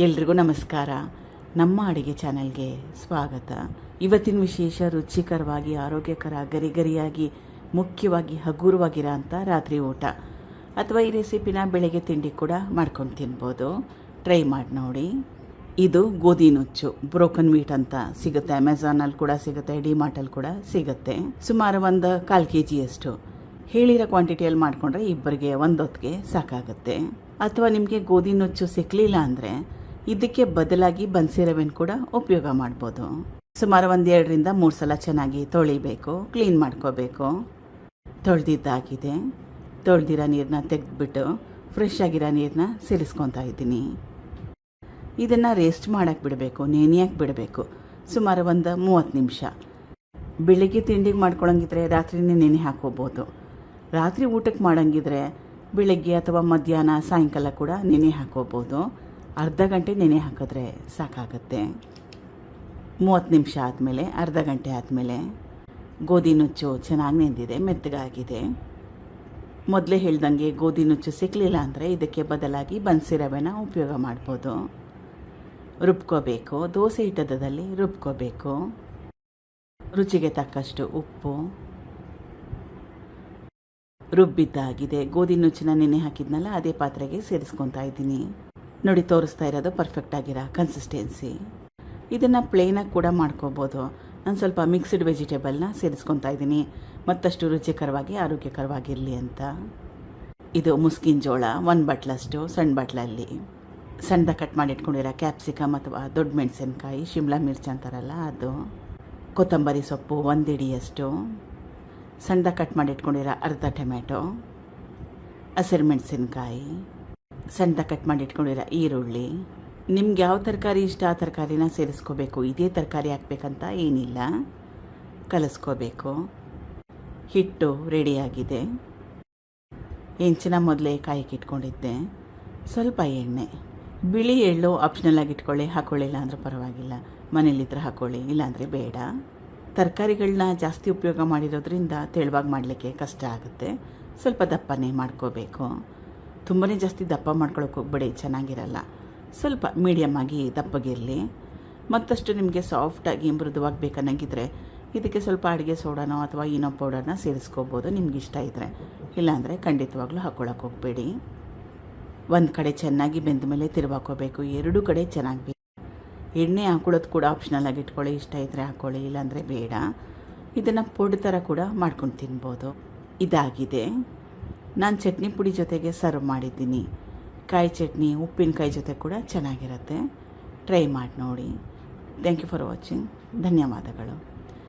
ಎಲ್ರಿಗೂ ನಮಸ್ಕಾರ. ನಮ್ಮ ಅಡುಗೆ ಚಾನೆಲ್ಗೆ ಸ್ವಾಗತ. ಇವತ್ತಿನ ವಿಶೇಷ ರುಚಿಕರವಾಗಿ ಆರೋಗ್ಯಕರ ಗರಿಗರಿಯಾಗಿ ಮುಖ್ಯವಾಗಿ ಹಗುರವಾಗಿರೋ ಅಂಥ ರಾತ್ರಿ ಊಟ ಅಥವಾ ಈ ರೆಸಿಪಿನ ಬೆಳಗ್ಗೆ ತಿಂಡಿ ಕೂಡ ಮಾಡ್ಕೊಂಡು ತಿನ್ಬೋದು. ಟ್ರೈ ಮಾಡಿ ನೋಡಿ. ಇದು ಗೋಧಿ ನುಚ್ಚು ಬ್ರೋಕನ್ ಮೀಟ್ ಅಂತ ಸಿಗುತ್ತೆ. ಅಮೆಝಾನಲ್ಲಿ ಕೂಡ ಸಿಗುತ್ತೆ, ಡಿಮಾರ್ಟಲ್ಲಿ ಕೂಡ ಸಿಗುತ್ತೆ. ಸುಮಾರು ಒಂದು 1/4 kg ಹೇಳಿರೋ ಕ್ವಾಂಟಿಟಿಯಲ್ಲಿ ಮಾಡಿಕೊಂಡ್ರೆ ಇಬ್ಬರಿಗೆ ಒಂದೊತ್ತಿಗೆ ಸಾಕಾಗುತ್ತೆ. ಅಥವಾ ನಿಮಗೆ ಗೋಧಿ ನುಚ್ಚು ಸಿಕ್ಕಲಿಲ್ಲ ಅಂದರೆ ಇದಕ್ಕೆ ಬದಲಾಗಿ ಬನ್ಸಿ ರವೆನ ಕೂಡ ಉಪಯೋಗ ಮಾಡ್ಬೋದು. ಸುಮಾರು 2 ರಿಂದ 3 ಸಲ ಚೆನ್ನಾಗಿ ತೊಳಿಬೇಕು, ಕ್ಲೀನ್ ಮಾಡ್ಕೋಬೇಕು. ತೊಳೆದಿದ್ದಾಗಿದೆ. ತೊಳೆದಿರೋ ನೀರನ್ನ ತೆಗೆದುಬಿಟ್ಟು ಫ್ರೆಶ್ ಆಗಿರೋ ನೀರನ್ನ ಸೇರಿಸ್ಕೊತಾ ಇದ್ದೀನಿ. ಇದನ್ನು ರೆಸ್ಟ್ ಮಾಡೋಕ್ಕೆ ಬಿಡಬೇಕು, ನೆನೆಯಕ್ಕೆ ಬಿಡಬೇಕು. ಸುಮಾರು ಒಂದು 30 ನಿಮಿಷ. ಬೆಳಿಗ್ಗೆ ತಿಂಡಿಗೆ ಮಾಡ್ಕೊಳಂಗಿದ್ರೆ ರಾತ್ರಿನೇ ನೆನೆ ಹಾಕೋಬೋದು. ರಾತ್ರಿ ಊಟಕ್ಕೆ ಮಾಡೋಂಗಿದ್ರೆ ಬೆಳಗ್ಗೆ ಅಥವಾ ಮಧ್ಯಾಹ್ನ ಸಾಯಂಕಾಲ ಕೂಡ ನೆನೆ ಹಾಕೋಬೋದು. ಅರ್ಧ ಗಂಟೆ ನೆನೆ ಹಾಕಿದ್ರೆ ಸಾಕಾಗುತ್ತೆ. 30 ನಿಮಿಷ ಆದಮೇಲೆ, ಅರ್ಧ ಗಂಟೆ ಆದಮೇಲೆ ಗೋಧಿ ನುಚ್ಚು ಚೆನ್ನಾಗಿ ನೆಂದಿದೆ, ಮೆತ್ತಗಾಗಿದೆ. ಮೊದಲೇ ಹೇಳ್ದಂಗೆ ಗೋಧಿ ನುಚ್ಚು ಸಿಕ್ಕಲಿಲ್ಲ ಅಂದರೆ ಇದಕ್ಕೆ ಬದಲಾಗಿ ಬನ್ಸಿ ರವೆನ ಉಪಯೋಗ ಮಾಡ್ಬೋದು. ರುಬ್ಕೋಬೇಕು. ದೋಸೆ ಹಿಟ್ಟದಲ್ಲಿ ರುಬ್ಕೋಬೇಕು. ರುಚಿಗೆ ತಕ್ಕಷ್ಟು ಉಪ್ಪು. ರುಬ್ಬಿದ್ದಾಗಿದೆ. ಗೋಧಿ ನುಚ್ಚಿನ ನೆನೆ ಹಾಕಿದ್ನಲ್ಲ ಅದೇ ಪಾತ್ರೆಗೆ ಸೇರಿಸ್ಕೊತಾ ಇದ್ದೀನಿ. ನೋಡಿ, ತೋರಿಸ್ತಾ ಇರೋದು ಪರ್ಫೆಕ್ಟ್ ಆಗಿರೋ ಕನ್ಸಿಸ್ಟೆನ್ಸಿ. ಇದನ್ನು ಪ್ಲೇನಾಗಿ ಕೂಡ ಮಾಡ್ಕೋಬೋದು. ನಾನು ಸ್ವಲ್ಪ ಮಿಕ್ಸ್ಡ್ ವೆಜಿಟೇಬಲ್ನ ಸೇರಿಸ್ಕೊತಾ ಇದ್ದೀನಿ, ಮತ್ತಷ್ಟು ರುಚಿಕರವಾಗಿ ಆರೋಗ್ಯಕರವಾಗಿರಲಿ ಅಂತ. ಇದು ಮುಸ್ಕಿನ ಜೋಳ 1 ಬಟ್ಲಷ್ಟು ಸಣ್ಣ ಬಟ್ಲಲ್ಲಿ. ಸಣ್ಣದಾಗಿ ಕಟ್ ಮಾಡಿ ಇಟ್ಕೊಂಡಿರೋ ಕ್ಯಾಪ್ಸಿಕಮ್ ಅಥವಾ ದೊಡ್ಡ ಮೆಣಸಿನ್ಕಾಯಿ, ಶಿಮ್ಲಾ ಮಿರ್ಚಿ ಅಂತಾರಲ್ಲ ಅದು. ಕೊತ್ತಂಬರಿ ಸೊಪ್ಪು 1 ಹಿಡಿಯಷ್ಟು. ಸಣ್ಣದಾಗಿ ಕಟ್ ಮಾಡಿ ಇಟ್ಕೊಂಡಿರೋ ಅರ್ಧ ಟೊಮೆಟೊ. ಹಸಿರು ಮೆಣಸಿನ್ಕಾಯಿ. ಸಣ್ಣದಾಗಿ ಕಟ್ ಮಾಡಿ ಇಟ್ಕೊಂಡಿರೋ ಈರುಳ್ಳಿ. ನಿಮ್ಗೆ ಯಾವ ತರಕಾರಿ ಇಷ್ಟ ಆ ತರಕಾರಿನ ಸೇರಿಸ್ಕೋಬೇಕು. ಇದೇ ತರಕಾರಿ ಹಾಕಬೇಕಂತ ಏನಿಲ್ಲ. ಕಲಿಸ್ಕೋಬೇಕು. ಹಿಟ್ಟು ರೆಡಿಯಾಗಿದೆ. ಹೆಂಚಿನ ಮೊದಲೇ ಕಾಯಿಗೆ ಇಟ್ಕೊಂಡಿದ್ದೆ. ಸ್ವಲ್ಪ ಎಣ್ಣೆ. ಬಿಳಿ ಎಳ್ಳು ಆಪ್ಷನಲ್ ಆಗಿ ಇಟ್ಕೊಳ್ಳಿ, ಹಾಕೊಳ್ಳಿಲ್ಲ ಅಂದರೆ ಪರವಾಗಿಲ್ಲ. ಮನೇಲಿದ್ರೆ ಹಾಕ್ಕೊಳ್ಳಿ, ಇಲ್ಲಾಂದರೆ ಬೇಡ. ತರಕಾರಿಗಳನ್ನ ಜಾಸ್ತಿ ಉಪಯೋಗ ಮಾಡಿರೋದ್ರಿಂದ ತೆಳುವಾಗಿ ಮಾಡಲಿಕ್ಕೆ ಕಷ್ಟ ಆಗುತ್ತೆ. ಸ್ವಲ್ಪ ದಪ್ಪನೇ ಮಾಡ್ಕೋಬೇಕು. ತುಂಬಾ ಜಾಸ್ತಿ ದಪ್ಪ ಮಾಡ್ಕೊಳಕ್ಕೆ ಹೋಗ್ಬೇಡಿ, ಚೆನ್ನಾಗಿರಲ್ಲ. ಸ್ವಲ್ಪ ಮೀಡಿಯಮ್ ಆಗಿ ದಪ್ಪಗಿರಲಿ. ಮತ್ತಷ್ಟು ನಿಮಗೆ ಸಾಫ್ಟಾಗಿ ಮೃದುವಾಗಿ ಬೇಕನ್ನಂಗಿದ್ರೆ ಇದಕ್ಕೆ ಸ್ವಲ್ಪ ಅಡುಗೆ ಸೋಡಾನೋ ಅಥವಾ ಈನೋ ಪೌಡರ್ನ ಸೇರಿಸ್ಕೋಬೋದು, ನಿಮ್ಗೆ ಇಷ್ಟ ಇದ್ದರೆ. ಇಲ್ಲಾಂದರೆ ಖಂಡಿತವಾಗ್ಲೂ ಹಾಕ್ಕೊಳಕ್ಕೆ ಹೋಗಬೇಡಿ. ಒಂದು ಕಡೆ ಚೆನ್ನಾಗಿ ಬೆಂದ ಮೇಲೆ ತಿರುವಾಕೋಬೇಕು, 2 ಕಡೆ ಚೆನ್ನಾಗಿ. ಎಣ್ಣೆ ಹಾಕೊಳ್ಳೋದು ಕೂಡ ಆಪ್ಷನಲ್ ಆಗಿ ಇಟ್ಕೊಳ್ಳಿ, ಇಷ್ಟ ಇದ್ದರೆ ಹಾಕ್ಕೊಳ್ಳಿ, ಇಲ್ಲಾಂದರೆ ಬೇಡ. ಇದನ್ನು ಪೊಡಿ ಥರ ಕೂಡ ಮಾಡ್ಕೊಂಡು ತಿನ್ಬೋದು. ಇದಾಗಿದೆ. ನಾನು ಚಟ್ನಿ ಪುಡಿ ಜೊತೆಗೆ ಸರ್ವ್ ಮಾಡಿದ್ದೀನಿ. ಕಾಯಿ ಚಟ್ನಿ, ಉಪ್ಪಿನಕಾಯಿ ಜೊತೆ ಕೂಡ ಚೆನ್ನಾಗಿರುತ್ತೆ. ಟ್ರೈ ಮಾಡಿ ನೋಡಿ. Thank you for watching. ಧನ್ಯವಾದಗಳು.